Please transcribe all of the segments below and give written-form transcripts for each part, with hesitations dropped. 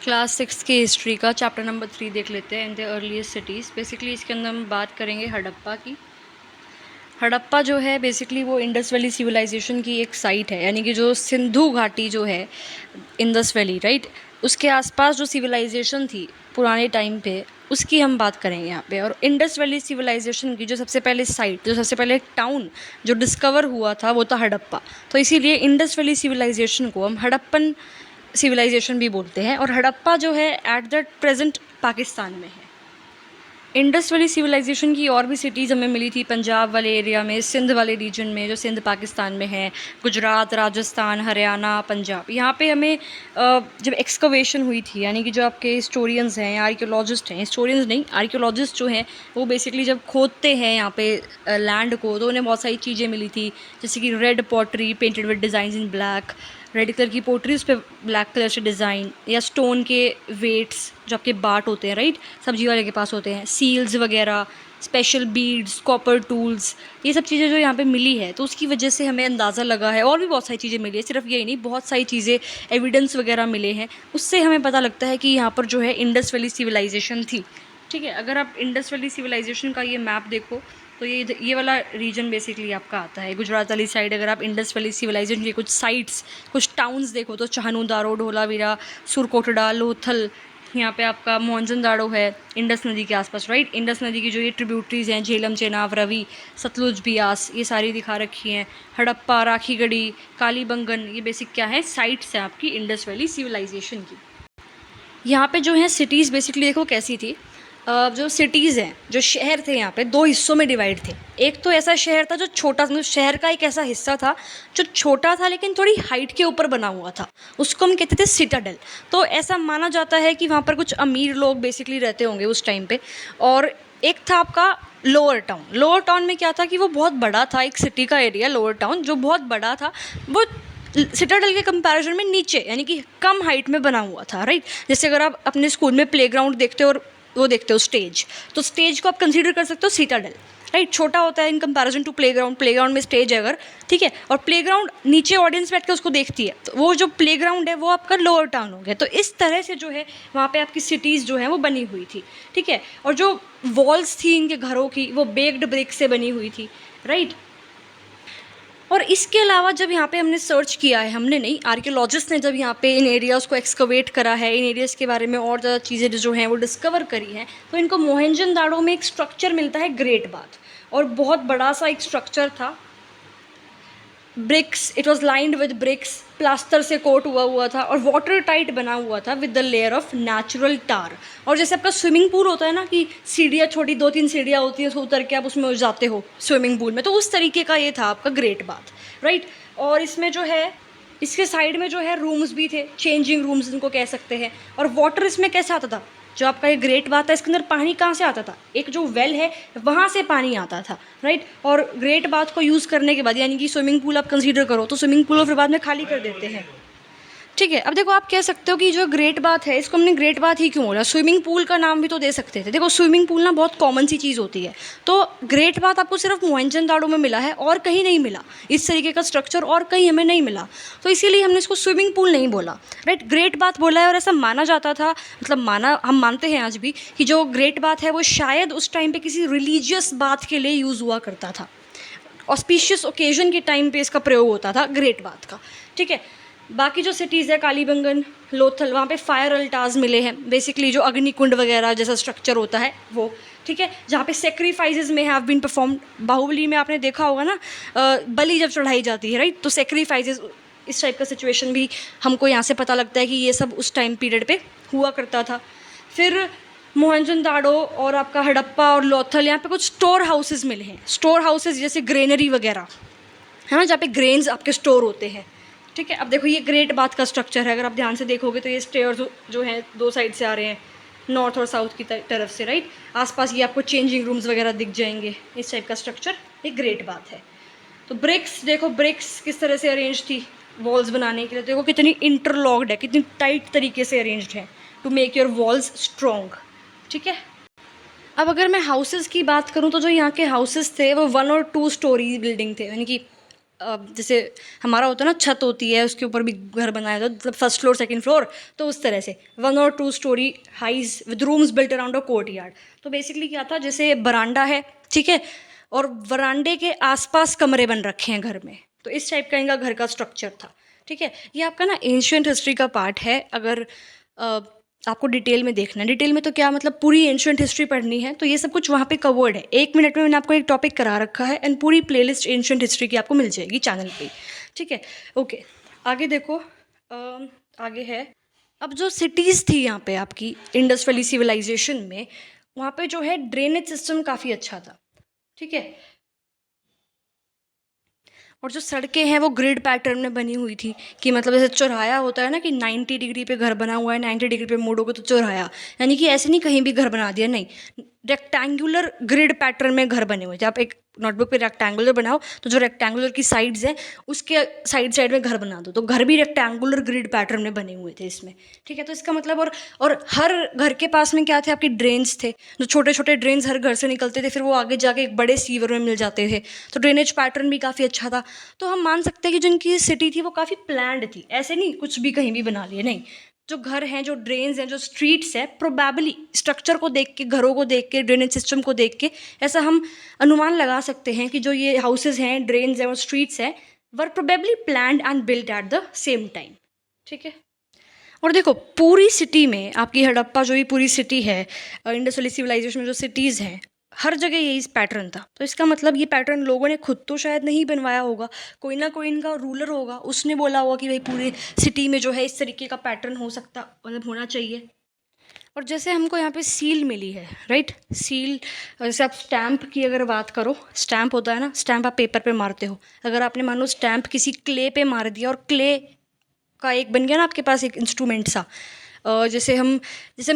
Class 6 की history का chapter number 3 देख लेते हैं, in the earliest cities. Basically इसके अंदर हम बात करेंगे हड़प्पा की। हड़प्पा जो है बेसिकली वो इंडस वैली सिविलाइजेशन की एक साइट है, यानी कि जो सिंधु घाटी जो है इंडस वैली, राइट, उसके आसपास जो सिविलाइजेशन थी पुराने टाइम पे, उसकी हम बात करेंगे यहाँ पे। और इंडस वैली सिविलाइजेशन की जो सबसे पहले साइट, जो सबसे पहले टाउन जो डिस्कवर हुआ था वो था हड़प्पा। तो इसीलिए इंडस वैली सिविलाइजेशन को हम हड़प्पन सिविलाइजेशन भी बोलते हैं। और हड़प्पा जो है एट द प्रेजेंट पाकिस्तान में है। इंडस वैली सिविलाइजेशन की और भी सिटीज़ हमें मिली थी पंजाब वाले एरिया में, सिंध वाले रीजन में, जो सिंध पाकिस्तान में है, गुजरात, राजस्थान, हरियाणा, पंजाब। यहाँ पे हमें जब एक्सकवेशन हुई थी, यानी कि जो आपके हिस्टोरियंस हैं, आर्कियोलॉजिस्ट हैं, हिस्टोरियंस नहीं आर्कियोलॉजिस्ट जो हैं, वो बेसिकली जब खोदते हैं यहाँ पे लैंड को, तो उन्हें बहुत सारी चीज़ें मिली थी, जैसे कि red pottery painted with design in black, red colour की पोटरी, उस पर ब्लैक कलर से डिज़ाइन, या स्टोन के वेट्स जो आपके बाट होते हैं, राइट, सब्जी वाले के पास होते हैं, सील्स वगैरह, स्पेशल बीड्स, कॉपर टूल्स, ये सब चीज़ें जो यहाँ पे मिली है, तो उसकी वजह से हमें अंदाज़ा लगा है। और भी बहुत सारी चीज़ें मिली है, सिर्फ यही नहीं, बहुत सारी चीज़ें, एविडेंस वगैरह मिले हैं, उससे हमें पता लगता है कि यहाँ पर जो है इंडस वैली सिविलाइजेशन थी। ठीक है, अगर आप इंडस वैली सिविलाइजेशन का ये मैप देखो तो ये वाला रीजन बेसिकली आपका आता है, गुजरात वाली साइड। अगर आप इंडस वैली सिविलाइजेशन की कुछ साइट्स, कुछ टाउन्स देखो तो चाहनू, दारो, ढोलावीरा, सुरकोटड़ा, लोथल, यहाँ पे आपका मोहनजोदड़ो है इंडस नदी के आसपास, राइट। इंडस नदी की जो ये ट्रिब्यूटरीज हैं, झेलम, चेनाब, रवि, सतलुज, बियास, ये सारी दिखा रखी हैं। हड़प्पा, राखीगढ़ी, कालीबंगन, ये बेसिक क्या है, साइट्स हैं आपकी इंडस वैली सिविलाइजेशन की। यहाँ पे जो है सिटीज़ बेसिकली देखो कैसी थी। जो सिटीज़ हैं, जो शहर थे, यहाँ पे दो हिस्सों में डिवाइड थे। एक तो ऐसा शहर था जो छोटा, मतलब शहर का एक ऐसा हिस्सा था जो छोटा था लेकिन थोड़ी हाइट के ऊपर बना हुआ था, उसको हम कहते थे सिटाडेल। तो ऐसा माना जाता है कि वहाँ पर कुछ अमीर लोग बेसिकली रहते होंगे उस टाइम पे। और एक था आपका लोअर टाउन। लोअर टाउन में क्या था कि वो बहुत बड़ा था, एक सिटी का एरिया लोअर टाउन जो बहुत बड़ा था, वो सिटाडेल के कंपैरिजन में नीचे, यानी कि कम हाइट में बना हुआ था, राइट। जैसे अगर आप अपने स्कूल में प्लेग्राउंड देखते हो और वो देखते हो स्टेज, तो स्टेज को आप कंसीडर कर सकते हो सिटाडेल, राइट। छोटा होता है in comparison to playground. Playground में स्टेज है अगर, ठीक है, और प्लेग्राउंड नीचे ऑडियंस बैठ के उसको देखती है, तो वो जो प्लेग्राउंड है वो आपका लोअर टाउन हो गया। तो इस तरह से जो है वहाँ पे आपकी सिटीज़ जो है वो बनी हुई थी, ठीक है। और जो वॉल्स थी इनके घरों की, वो बेक्ड ब्रिक से बनी हुई थी, राइट। और इसके अलावा जब यहाँ पे हमने सर्च किया है, हमने नहीं, आर्कियोलॉजिस्ट ने जब यहाँ पे इन एरियाज़ को एक्सकवेट करा है, इन एरियाज़ के बारे में और ज़्यादा चीज़ें जो हैं वो डिस्कवर करी हैं, तो इनको मोहनजोदड़ो में एक स्ट्रक्चर मिलता है, ग्रेट बाथ। और बहुत बड़ा सा एक स्ट्रक्चर था, bricks, it was lined with bricks, plaster से कोट हुआ था और वाटर टाइट बना हुआ था with the layer of natural tar. और जैसे आपका स्विमिंग पूल होता है ना, कि सीढ़ियाँ छोटी 2-3 सीढ़ियाँ होती हैं, उसको उतर के आप उसमें जाते हो स्विमिंग पूल में, तो उस तरीके का ये था आपका ग्रेट बाथ, राइट। और इसमें जो है, इसके साइड में जो है रूम्स भी थे, चेंजिंग रूम्स इनको कह सकते हैं। और वाटर इसमें कैसे आता था, जो आपका ये ग्रेट बाथ है, इसके अंदर पानी कहाँ से आता था, एक जो वेल है वहाँ से पानी आता था, राइट। और ग्रेट बाथ को यूज़ करने के बाद, यानी कि स्विमिंग पूल आप कंसीडर करो, तो स्विमिंग पूल फिर बाद में खाली कर देते हैं, ठीक है। अब देखो आप कह सकते हो कि जो ग्रेट बाथ है, इसको हमने ग्रेट बाथ ही क्यों बोला, स्विमिंग पूल का नाम भी तो दे सकते थे। देखो स्विमिंग पूल ना बहुत कॉमन सी चीज़ होती है, तो ग्रेट बाथ आपको सिर्फ मोहनजोदड़ो में मिला है और कहीं नहीं मिला, इस तरीके का स्ट्रक्चर और कहीं हमें नहीं मिला, तो इसीलिए हमने इसको स्विमिंग पूल नहीं बोला, राइट, ग्रेट बाथ बोला है। और ऐसा माना जाता था, मतलब माना, हम मानते हैं आज भी, कि जो ग्रेट बाथ है वो शायद उस टाइम पर किसी रिलीजियस बात के लिए यूज़ हुआ करता था, ऑस्पिशियस ओकेजन के टाइम पे इसका प्रयोग होता था ग्रेट बाथ का, ठीक है। बाकी जो सिटीज़ है, कालीबंगन, लोथल, वहाँ पे फायर अल्टार्स मिले हैं, बेसिकली जो अग्निकुंड वगैरह जैसा स्ट्रक्चर होता है वो, ठीक है, जहाँ पे सेक्रीफाइसेस में हैव बीन परफॉर्म्ड। बाहुबली में आपने देखा होगा ना, बलि जब चढ़ाई जाती है, राइट, तो सेक्रीफाइसेस, इस टाइप का सिचुएशन भी हमको यहाँ से पता लगता है कि ये सब उस टाइम पीरियड पे हुआ करता था। फिर मोहनजोदड़ो और आपका हड़प्पा और लोथल, यहाँ पे कुछ स्टोर हाउसेस मिले हैं। स्टोर हाउसेस जैसे ग्रेनरी वगैरह है ना, जहाँ पे ग्रेन्स आपके स्टोर होते हैं, ठीक है। अब देखो ये ग्रेट बाथ का स्ट्रक्चर है, अगर आप ध्यान से देखोगे तो ये स्टेयर्स जो हैं दो साइड से आ रहे हैं, नॉर्थ और साउथ की तरफ से, राइट। आसपास ये आपको चेंजिंग रूम्स वगैरह दिख जाएंगे, इस टाइप का स्ट्रक्चर एक ग्रेट बाथ है। तो ब्रिक्स देखो, ब्रिक्स किस तरह से अरेंज थी वॉल्स बनाने के लिए, देखो कितनी इंटरलॉक्ड है, कितनी टाइट तरीके से अरेंज्ड है to make your walls strong, ठीक है। अब अगर मैं हाउसेज़ की बात करूँ तो जो यहाँ के हाउसेज़ थे वो 1 और 2 स्टोरी बिल्डिंग थे, यानी कि जैसे हमारा होता है ना, छत होती है उसके ऊपर भी घर बनाया जाता है, मतलब फर्स्ट फ्लोर सेकंड फ्लोर, तो उस तरह से 1 और 2 storey houses with rooms built around a courtyard. तो बेसिकली क्या था, जैसे बरांडा है, ठीक है, और वरांडे के आसपास कमरे बन रखे हैं घर में, तो इस टाइप का इनका घर का स्ट्रक्चर था। ठीक है, ये आपका ना एंशियंट हिस्ट्री का पार्ट है। अगर आपको डिटेल में देखना है, डिटेल में तो क्या मतलब पूरी एंशियंट हिस्ट्री पढ़नी है, तो ये सब कुछ वहाँ पे कवर्ड है। 1 मिनट में मैंने आपको एक टॉपिक करा रखा है, एंड पूरी प्लेलिस्ट एंशियंट हिस्ट्री की आपको मिल जाएगी चैनल पे। ठीक है, ओके, आगे देखो। आगे है, अब जो सिटीज़ थी यहाँ पे आपकी इंडस वैली सिविलाइजेशन में, वहाँ पे जो है ड्रेनेज सिस्टम काफ़ी अच्छा था। ठीक है, और जो सड़कें हैं वो ग्रिड पैटर्न में बनी हुई थी, कि मतलब जैसे चौराया होता है ना, कि 90 डिग्री पे घर बना हुआ है, 90 डिग्री पे मोड़ोगे तो चौराया, यानी कि ऐसे नहीं कहीं भी घर बना दिया, नहीं, रेक्टेंगुलर ग्रिड पैटर्न में घर बने हुए थे। आप एक नोटबुक पे रेक्टेंगुलर बनाओ, तो जो रेक्टेंगुलर की साइड्स हैं उसके साइड साइड में घर बना दो, तो घर भी रेक्टेंगुलर ग्रिड पैटर्न में बने हुए थे इसमें। ठीक है, तो इसका मतलब, और हर घर के पास में क्या थे, आपके ड्रेन्स थे, जो छोटे छोटे ड्रेन्स हर घर से निकलते थे, फिर वो आगे जाके एक बड़े सीवर में मिल जाते थे, तो ड्रेनेज पैटर्न भी काफ़ी अच्छा था। तो हम मान सकते हैं कि जो इनकी सिटी थी वो काफ़ी प्लान्ड थी, ऐसे नहीं कुछ भी कहीं भी बना लिए, नहीं। जो घर हैं, जो ड्रेन्स हैं, जो स्ट्रीट्स हैं, प्रोबेबली स्ट्रक्चर को देख के, घरों को देख के, ड्रेनेज सिस्टम को देख के ऐसा हम अनुमान लगा सकते हैं कि जो ये हाउसेज हैं, ड्रेन्स हैं और स्ट्रीट्स हैं, were probably planned and built at the same time. ठीक है, और देखो पूरी सिटी में आपकी हड़प्पा जो ये पूरी सिटी है, इंडस वैली सिविलाइजेशन में जो सिटीज़ हैं, हर जगह यही पैटर्न था। तो इसका मतलब ये पैटर्न लोगों ने खुद तो शायद नहीं बनवाया होगा, कोई ना कोई इनका रूलर होगा, उसने बोला होगा कि भाई पूरी सिटी में जो है इस तरीके का पैटर्न हो सकता, मतलब होना चाहिए। और जैसे हमको यहाँ पे सील मिली है, राइट, सील, जैसे आप स्टैम्प की अगर बात करो, स्टैम्प होता है ना, स्टैम्प आप पेपर पे मारते हो, अगर आपने मान लो स्टैम्प किसी क्ले पे मार दिया और क्ले का एक बन गया ना आपके पास एक इंस्ट्रूमेंट सा, जैसे हम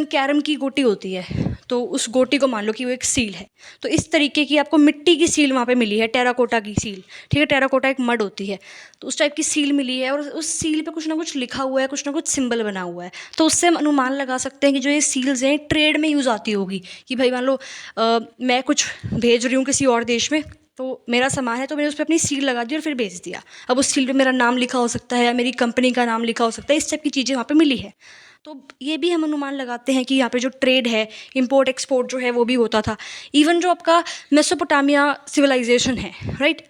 कैरम की गोटी होती है, तो उस गोटी को मान लो कि वो एक सील है, तो इस तरीके की आपको मिट्टी की सील वहाँ पे मिली है, टेराकोटा की सील। ठीक है, टेराकोटा एक मड होती है, तो उस टाइप की सील मिली है, और उस सील पे कुछ ना कुछ लिखा हुआ है, कुछ ना कुछ सिंबल बना हुआ है, तो उससे हम अनुमान लगा सकते हैं कि जो ये सील्स हैं ट्रेड में यूज़ आती होगी, कि भाई मान लो मैं कुछ भेज रही हूँ किसी और देश में, तो मेरा सामान है, तो मैंने उस पर अपनी सील लगा दी और फिर भेज दिया। अब उस सील पे मेरा नाम लिखा हो सकता है या मेरी कंपनी का नाम लिखा हो सकता है, इस टाइप की चीज़ें वहाँ पे मिली है। तो ये भी हम अनुमान लगाते हैं कि यहाँ पे जो ट्रेड है, इंपोर्ट एक्सपोर्ट जो है वो भी होता था। इवन जो आपका मेसोपोटामिया सिविलाइजेशन है, राइट,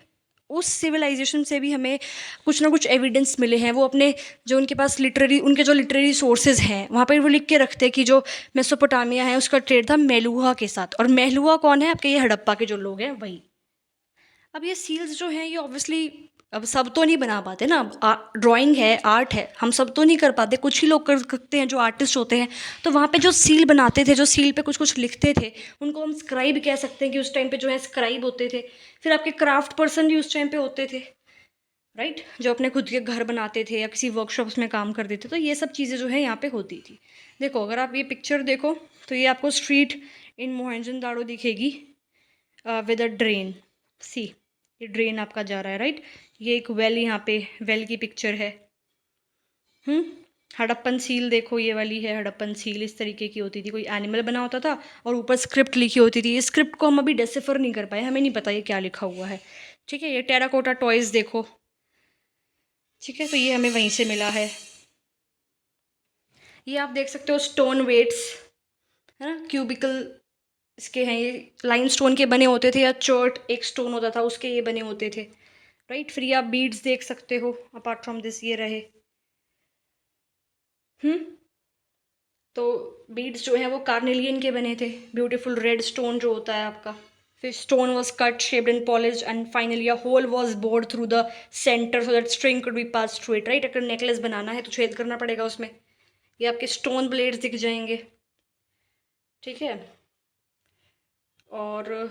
उस सिविलाइजेशन से भी हमें कुछ ना कुछ एविडेंस मिले हैं। वो अपने जो उनके पास उनके जो लिटरेरी सोर्सेज हैं, वहाँ पर वो लिख के रखते हैं कि जो मेसोपोटामिया है उसका ट्रेड था मेलुहा के साथ, और मेलुहा कौन है, आपके ये हड़प्पा के जो लोग हैं वही। अब ये सील्स जो हैं ये ऑब्वियसली अब सब तो नहीं बना पाते ना, ड्राइंग है, आर्ट है, हम सब तो नहीं कर पाते, कुछ ही लोग कर सकते हैं जो आर्टिस्ट होते हैं। तो वहाँ पे जो सील बनाते थे, जो सील पे कुछ कुछ लिखते थे, उनको हम स्क्राइब कह सकते हैं, कि उस टाइम पे जो है स्क्राइब होते थे। फिर आपके क्राफ्ट पर्सन भी उस टाइम पे होते थे, राइट, जो अपने खुद के घर बनाते थे या किसी वर्कशॉप्स में काम करते थे, तो ये सब चीज़ें जो है यहाँ पे होती थी। देखो अगर आप ये पिक्चर देखो, तो ये आपको स्ट्रीट इन मोहनजोदड़ो दिखेगी विद अ ड्रेन। सी, ये ड्रेन आपका जा रहा है, राइट, ये एक वेल, यहाँ पे वेल की पिक्चर है। हड़प्पन सील देखो, ये वाली है हड़प्पन सील, इस तरीके की होती थी, कोई एनिमल बना होता था और ऊपर स्क्रिप्ट लिखी होती थी। ये स्क्रिप्ट को हम अभी डेसिफर नहीं कर पाए, हमें नहीं पता ये क्या लिखा हुआ है। ठीक है, ये टेराकोटा टॉयज़ देखो, ठीक है, तो ये हमें वहीं से मिला है। ये आप देख सकते हो स्टोन वेट्स, है ना, क्यूबिकल इसके हैं, ये लाइन स्टोन के बने होते थे, या चर्ट एक स्टोन होता था उसके ये बने होते थे, राइट। फिर ये आप बीड्स देख सकते हो, अपार्ट फ्रॉम दिस ये रहे। तो बीड्स जो हैं वो कार्नेलियन के बने थे, ब्यूटीफुल रेड स्टोन जो होता है आपका। फिर stone was cut, shaped and polished, and finally a whole was bored through the centre so that string could be pass through it, right. अगर नेकलेस बनाना है तो छेद करना पड़ेगा उसमें। ये आपके स्टोन ब्लेड्स दिख जाएंगे, ठीक है। और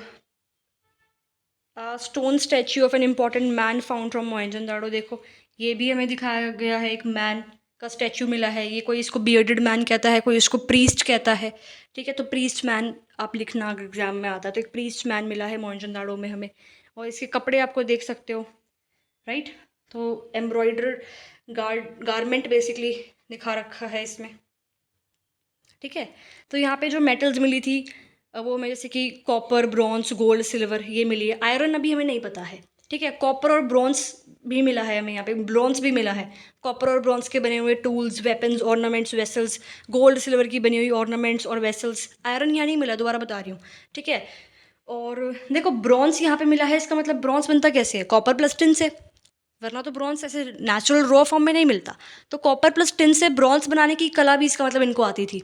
stone statue of an important man found from Mohenjodaro, देखो ये भी हमें दिखाया गया है, एक मैन का स्टैच्यू मिला है। ये कोई इसको बियर्डेड मैन कहता है, कोई इसको प्रीस्ट कहता है, ठीक है। तो प्रीस्ट मैन आप लिखना अगर एग्जाम में आता है, तो एक प्रीस्ट मैन मिला है मोहनजोदड़ो में हमें। और इसके कपड़े आपको देख सकते हो, राइट। तो एम्ब्रॉयडर गारमेंट बेसिकली दिखा रखा है इसमें, ठीक है। तो यहाँ पे जो मेटल्स मिली थी वो हमें जैसे कि कॉपर, ब्रॉन्ज, गोल्ड, सिल्वर ये मिली है। आयरन अभी हमें नहीं पता है, ठीक है। कॉपर और ब्रॉन्ज भी मिला है हमें यहाँ पे, ब्रॉन्ज भी मिला है। कॉपर और ब्रॉन्ज के बने हुए tools, weapons, ornaments, vessels, gold silver की बनी हुई ऑर्नामेंट्स और वेसल्स। आयरन यहाँ नहीं मिला, दोबारा बता रही हूँ, ठीक है। और देखो ब्रॉन्ज यहाँ पे मिला है, इसका मतलब ब्रॉन्ज बनता कैसे है, कॉपर प्लस टिन से, वरना तो ब्रॉन्ज ऐसे नेचुरल रॉ फॉर्म में नहीं मिलता। तो कॉपर प्लस टिन से ब्रॉन्ज बनाने की कला भी इसका मतलब इनको आती थी।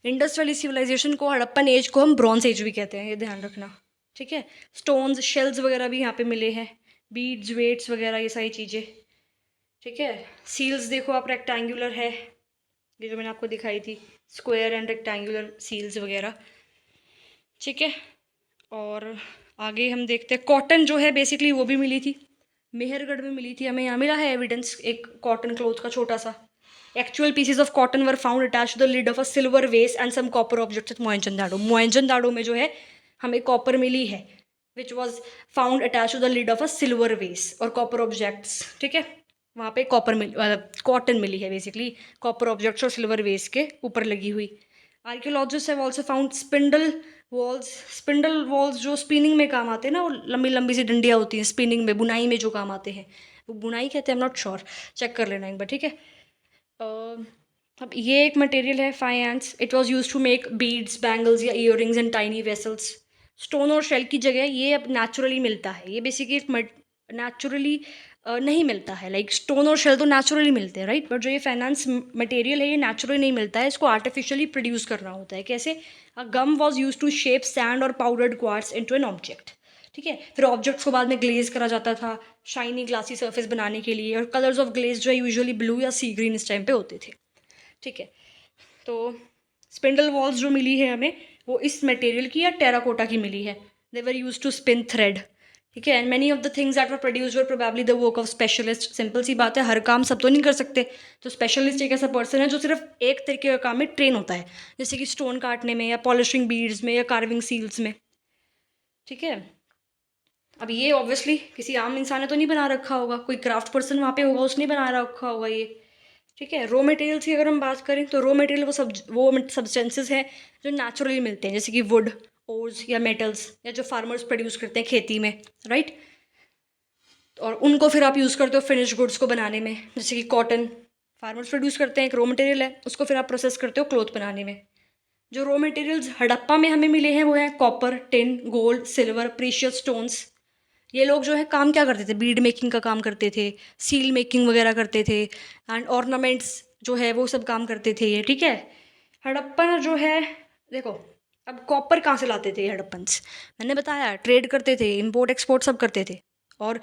इंडस वैली सिविलाइजेशन को, हड़प्पन एज को हम ब्रॉन्ज एज भी कहते हैं, ये ध्यान रखना, ठीक है। स्टोन्स, शेल्स वगैरह भी यहाँ पे मिले हैं, बीड्स, वेट्स वगैरह, ये सारी चीज़ें, ठीक है। सील्स देखो आप, रेक्टेंगुलर है, ये जो मैंने आपको दिखाई थी, स्क्वायर एंड रेक्टेंगुलर सील्स वगैरह, ठीक है। और आगे हम देखते हैं, कॉटन जो है बेसिकली वो भी मिली थी, मेहरगढ़ में मिली थी हमें, यहाँ मिला है एविडेंस एक कॉटन क्लोथ का छोटा सा। Actual pieces of cotton were found attach to the lid of a silver vase and some copper objects at Mohenjodaro. Mohenjodaro में जो है हमें कॉपर मिली है, which was found attach to the lid of a silver vase और copper objects, ठीक है। वहाँ पे कॉटन मिली है बेसिकली, कॉपर ऑब्जेक्ट्स और सिल्वर वेस के ऊपर लगी हुई। Archaeologist have also found spindle walls जो स्पिनिंग में काम आते हैं ना, वो लंबी लंबी सी डंडियाँ होती हैं स्पिनिंग में, बुनाई में जो काम आते हैं, वो बुनाई कहते हैं, I am not sure, check कर लेना एक बार, ठीक है। अब ये एक मटेरियल है faience, it was used to make beads, bangles या earrings and tiny vessels. Stone और शेल की जगह ये अब नेचुरली मिलता है, ये बेसिकली एक नेचुरली नहीं मिलता है, लाइक स्टोन और शेल तो नेचुरली मिलते हैं, राइट, बट जो ये फाइनेंस मटेरियल है ये नेचुरली नहीं मिलता है, इसको आर्टिफिशियली प्रोड्यूस करना होता है। कैसे? A gum was use to shape sand और powdered quartz into an object, ठीक है। फिर ऑब्जेक्ट्स को बाद में ग्लेज करा जाता था शाइनी ग्लासी सरफेस बनाने के लिए, और कलर्स ऑफ ग्लेज जो है यूजुअली ब्लू या सी ग्रीन इस टाइम पे होते थे, ठीक है। तो स्पिंडल वॉल्स जो मिली है हमें वो इस मटेरियल की या टेराकोटा की मिली है। They were use to spin thread, ठीक है। And many of the things that were produced were probably the work of specialist. Simple सी बात है, हर काम सब तो नहीं कर सकते, तो स्पेशलिस्ट एक ऐसा पर्सन है जो सिर्फ एक तरीके का काम में ट्रेन होता है, जैसे कि स्टोन काटने में या पॉलिशिंग बीड्स में या कार्विंग सील्स में, ठीक है। अब ये ऑब्वियसली किसी आम इंसान ने तो नहीं बना रखा होगा, कोई क्राफ्ट पर्सन वहाँ पे होगा, उसने बना रखा होगा ये, ठीक है। रॉ मटेरियल्स की अगर हम बात करें तो रॉ मटेरियल वो सब्सटेंसेस हैं जो नेचुरली मिलते हैं, जैसे कि वुड, ओर्स या मेटल्स, या जो फार्मर्स प्रोड्यूस करते हैं खेती में, राइट। और उनको फिर आप यूज़ करते हो फिनिश गुड्स को बनाने में, जैसे कि कॉटन फार्मर्स प्रोड्यूस करते हैं, एक रॉ मटेरियल है, उसको फिर आप प्रोसेस करते हो क्लॉथ बनाने में। जो रॉ मटेरियल्स हड़प्पा में हमें मिले हैं वो हैं copper, tin, gold, silver, precious stones. ये लोग जो है काम क्या करते थे, बीड मेकिंग का काम करते थे, सील मेकिंग वगैरह करते थे, एंड ऑर्नामेंट्स जो है वो सब काम करते थे ये, ठीक है। हड़प्पन जो है, देखो अब कॉपर कहाँ से लाते थे ये हड़प्पन्स, मैंने बताया ट्रेड करते थे, इंपोर्ट एक्सपोर्ट सब करते थे, और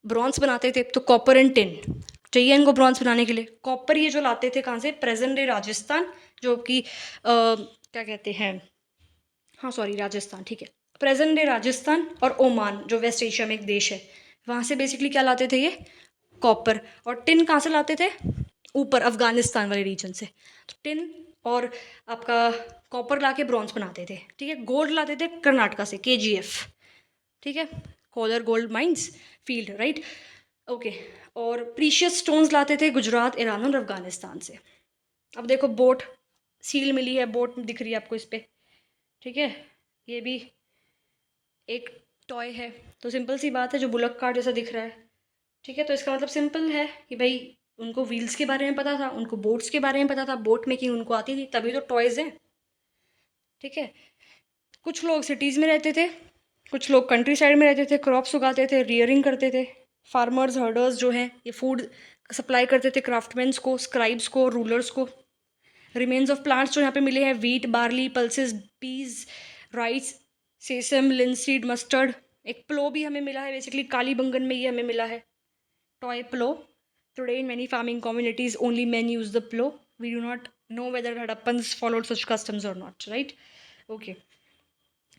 ब्रॉन्ज बनाते थे, तो कॉपर एंड टिन चाहिए इनको ब्रॉन्ज बनाने के लिए। कॉपर ये जो लाते थे कहाँ से, प्रेजेंट डे राजस्थान, जो कि क्या कहते हैं, हाँ सॉरी राजस्थान, ठीक है, प्रेजेंट डे राजस्थान और ओमान जो वेस्ट एशिया में एक देश है, वहाँ से बेसिकली क्या लाते थे ये, कॉपर। और टिन कहाँ से लाते थे, ऊपर अफगानिस्तान वाले रीजन से, तो टिन और आपका कॉपर ला के ब्रॉन्ज बनाते थे, ठीक है। गोल्ड लाते थे कर्नाटका से, KGF, ठीक है, Kolar gold mines field, right, okay. और प्रीशियस स्टोन्स लाते थे गुजरात, ईरान और अफगानिस्तान से। अब देखो बोट सील मिली है, बोट दिख रही है आपको इस पर, ठीक है, ये भी एक टॉय है, तो सिंपल सी बात है, जो बुलक कार्ट जैसा दिख रहा है, ठीक है। तो इसका मतलब सिंपल है कि भाई उनको व्हील्स के बारे में पता था, उनको बोट्स के बारे में पता था, बोट मेकिंग उनको आती थी, तभी तो टॉयज़ हैं, ठीक है। कुछ लोग सिटीज़ में रहते थे, कुछ लोग कंट्री साइड में रहते थे, क्रॉप्स उगाते थे, रियरिंग करते थे। फार्मर्स, हर्डर्स जो हैं ये फूड सप्लाई करते थे क्राफ्टमैन्स को, स्क्राइब्स को, रूलर्स को। रिमेन्स ऑफ प्लांट्स जो यहाँ पे मिले हैं, wheat, barley, pulses, peas, rice, sesame, linseed, mustard. एक प्लो भी हमें मिला है, बेसिकली कालीबंगन में ये हमें मिला है, toy plough. Today in many farming communities only men use the plow. We do not know whether Hadappans followed such customs or not, right? Okay.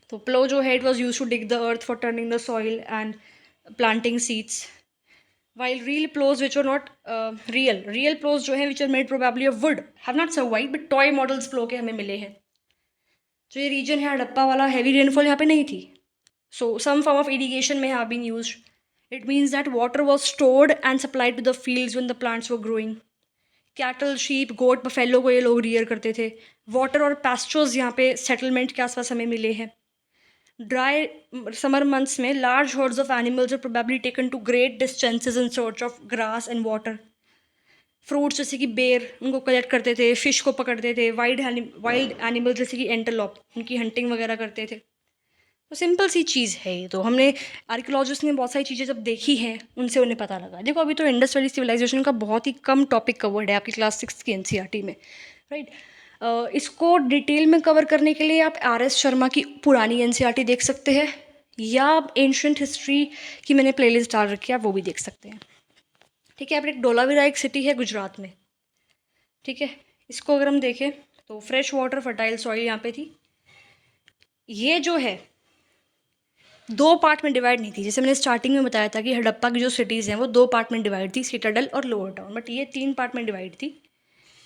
तो प्लो जो है, it was used to dig the earth for turning the soil and planting seeds. While real plows which are not real plows जो हैं which are made probably of wood have not survived, but toy models plow के हमें मिले हैं। जो ये reason है हड़प्पा वाला, हैवी रेनफॉल यहाँ पे नहीं थी, so some form of irrigation may have been used. It means that water was stored and supplied to the fields when the plants were growing. Cattle, sheep, goat, buffalo को ये लोग rear करते थे। Water और pastures यहाँ पे settlement के आसपास हमें मिले हैं। ड्राई समर मंथ्स में large herds of animals are probably taken to great distances in search of grass and water. Fruits जैसे कि बेर उनको कलेक्ट करते थे, फिश को पकड़ते थे, वाइल्ड एनिमल्स जैसे कि एंटेलोप उनकी हंटिंग वगैरह करते थे। तो सिंपल सी चीज़ है ये। तो हमने आर्कियोलॉजिस्ट ने बहुत सारी चीज़ें जब देखी हैं उनसे उन्हें पता लगा। देखो अभी तो इंडस वैली सिविलाइजेशन का बहुत ही कम टॉपिक कवर्ड है आपकी क्लास 6 की एनसीईआरटी में, राइट। इसको डिटेल में कवर करने के लिए आप आर.एस. शर्मा की पुरानी एनसीईआरटी देख सकते हैं, या आप एंशंट हिस्ट्री की मैंने प्लेलिस्ट डाल रखी है, आप वो भी देख सकते हैं। ठीक है, अब एक धोलावीरा एक सिटी है गुजरात में, ठीक है। इसको अगर हम देखें तो फ्रेश वाटर फर्टाइल सॉइल यहाँ पे थी। ये जो है 2 पार्ट में डिवाइड नहीं थी, जैसे मैंने स्टार्टिंग में बताया था कि हड़प्पा की जो सिटीज़ हैं वो 2 पार्ट में डिवाइड थी, सिटाडल और लोअर टाउन, बट ये 3 पार्ट में डिवाइड थी।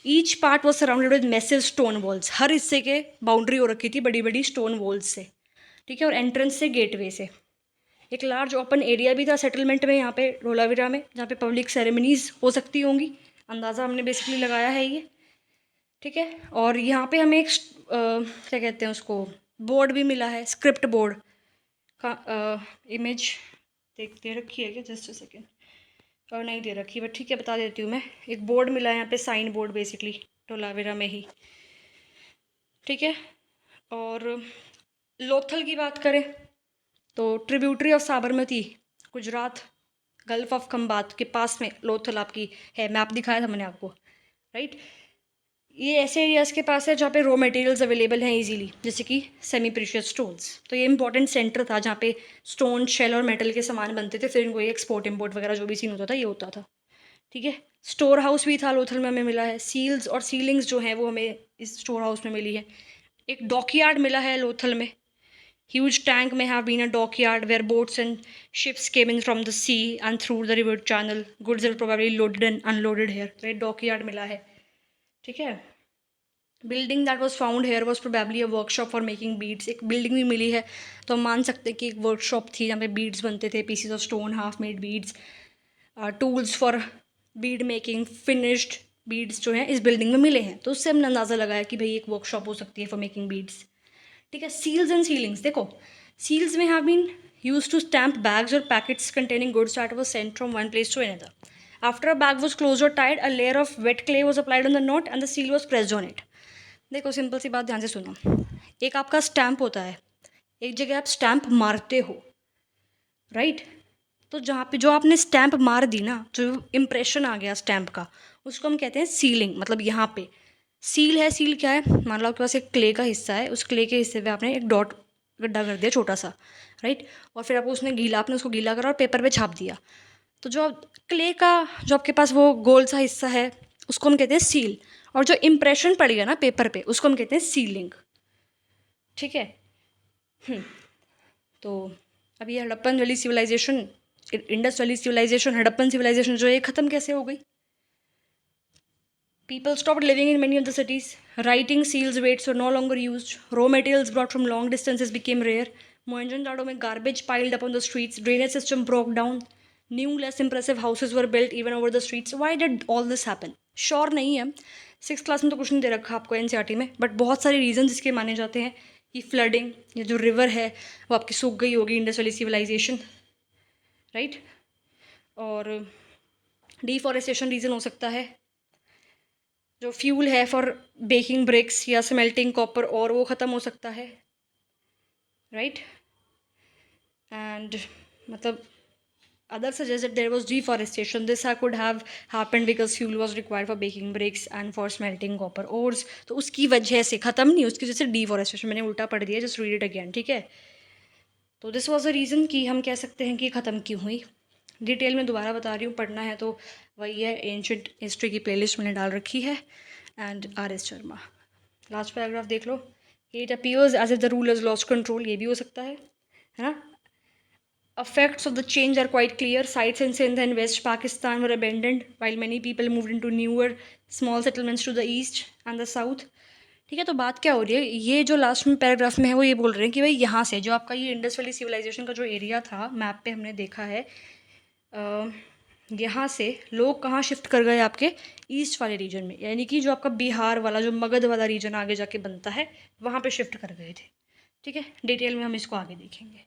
Each part was surrounded with massive stone walls, हर हिस्से के बाउंड्री हो रखी थी बड़ी बड़ी स्टोन वॉल्स से, ठीक है, और एंट्रेंस से गेटवे से। एक लार्ज ओपन एरिया भी था सेटलमेंट में यहाँ पे धोलावीरा में, जहाँ पे पब्लिक सेरेमनीज हो सकती होंगी, अंदाज़ा हमने बेसिकली लगाया है ये, ठीक है। और यहाँ पे हमें एक क्या कहते हैं उसको, बोर्ड भी मिला है, स्क्रिप्ट बोर्ड का इमेज दे रखी है क्या, जस्ट अ सेकेंड, और नहीं दे रखी, बट ठीक है बता देती हूँ मैं। एक बोर्ड मिला है यहाँ पे, साइन बोर्ड बेसिकली धोलावीरा में ही, ठीक है। और लोथल की बात करें तो tributary of Sabarmati, Gujarat gulf of Khambhat के पास में लोथल आपकी है, मैप दिखाया था मैंने आपको, राइट। ये ऐसे एरियाज के पास है जहाँ पे रॉ मटेरियल्स अवेलेबल हैं इजीली, जैसे कि सेमी प्रीशियस स्टोन्स। तो ये इंपॉर्टेंट सेंटर था जहाँ पे स्टोन, शेल और मेटल के सामान बनते थे, फिर इनको ये एक्सपोर्ट इम्पोर्ट वगैरह जो भी सीन होता था ये होता था, ठीक है। स्टोर हाउस भी था लोथल में, हमें मिला है। सील्स और सीलिंग्स जो हैं वो हमें इस स्टोर हाउस में मिली है। एक डॉकयार्ड मिला है लोथल में, huge tank may have been a dockyard where boats and ships came in from the sea and through the river channel. Goods are probably loaded and unloaded here. तो dockyard मिला है, ठीक है। Building that was found here was probably a workshop for making beads, एक building भी मिली है, तो हम मान सकते हैं कि एक वर्कशॉप थी जहाँ पे बीड्स बनते थे, PCs of stone, half made beads, tools for bead making, finished beads जो हैं इस बिल्डिंग में मिले हैं। तो उससे हमने अंदाज़ा लगाया कि भाई एक वर्कशॉप हो सकती है फॉर मेकिंग बीड्स, ठीक है। सील्स एंड सीलिंग्स, देखो सील्स में have been use to stamp bags और packets containing goods that was sent from one place to another. After a bag was closed और tied, a layer of wet clay was applied on the knot and the seal was pressed on it. देखो simple सी बात ध्यान से सुनो, एक आपका stamp होता है, एक जगह आप स्टैम्प मारते हो, राइट। तो जहाँ पे जो आपने स्टैम्प मार दी ना, जो इम्प्रेशन आ गया स्टैम्प का, उसको हम कहते हैं सीलिंग। मतलब यहाँ पे सील है, सील क्या है, मान लो आपके पास एक क्ले का हिस्सा है, उस क्ले के हिस्से पे आपने एक डॉट गड्ढा कर दिया छोटा सा, राइट, और फिर आपने उसको गीला करा और पेपर पे छाप दिया। तो जो क्ले का जो आपके पास वो गोल सा हिस्सा है उसको हम कहते हैं सील, और जो इम्प्रेशन पड़ गया ना पेपर पे उसको हम कहते हैं सीलिंग, ठीक है। तो अब ये Harappan valley civilisation, Indus valley civilisation, Harappan civilisation जो है ख़त्म कैसे हो गई? People stopped living in many of the cities. Writing, seals, weights were no longer used. Raw materials brought from long distances became rare. Mohenjo-daro में garbage piled up on the streets. Drainage system broke down. New, less impressive houses were built even over the streets. Why did all this happen? Sure नहीं है, 6th class में तो कुछ नहीं दे रखा आपको NCERT में, बट बहुत सारे रीजन इसके माने जाते हैं कि फ्लडिंग, ये जो रिवर है वो आपकी सूख गई होगी, इंडस वैली सिविलाइजेशन, राइट। और डिफॉरेस्टेशन रीज़न हो सकता है, जो फ्यूल है फॉर बेकिंग ब्रिक्स या स्मेल्टिंग कॉपर और वो ख़त्म हो सकता है, राइट। एंड मतलब other suggest that there was deforestation, this could have happened because fuel was required for baking bricks and for smelting copper ores. तो उसकी वजह से ख़त्म नहीं, उसकी वजह से डिफॉरेस्टेशन, मैंने उल्टा पढ़ दिया, जस्ट रीड इट अगेन, ठीक है। तो दिस वॉज अ रीज़न कि हम कह सकते हैं कि ख़त्म क्यों हुई। डिटेल में दोबारा बता रही हूँ, पढ़ना है तो वही है, एंशंट हिस्ट्री की प्लेलिस्ट मैंने डाल रखी है, and R S. Sharma. Last paragraph देख लो, it appears as if the rulers lost control, ये भी हो सकता है ना। Effects of the change are quite clear. Sites in Sindh and West Pakistan were abandoned, while many people moved into newer small settlements to the east and the south. ठीक है, तो बात क्या हो रही है, ये जो लास्ट में पैराग्राफ में है वो ये बोल रहे हैं कि भाई यहाँ से जो आपका ये इंडस वैली सिविलाइजेशन का जो एरिया था मैप पे हमने देखा है, यहाँ से लोग कहाँ शिफ्ट कर गए, आपके ईस्ट वाले रीजन में, यानी कि जो आपका बिहार वाला जो मगध वाला रीजन आगे जाके बनता है वहाँ पे शिफ्ट कर गए थे, ठीक है, डिटेल में हम इसको आगे देखेंगे।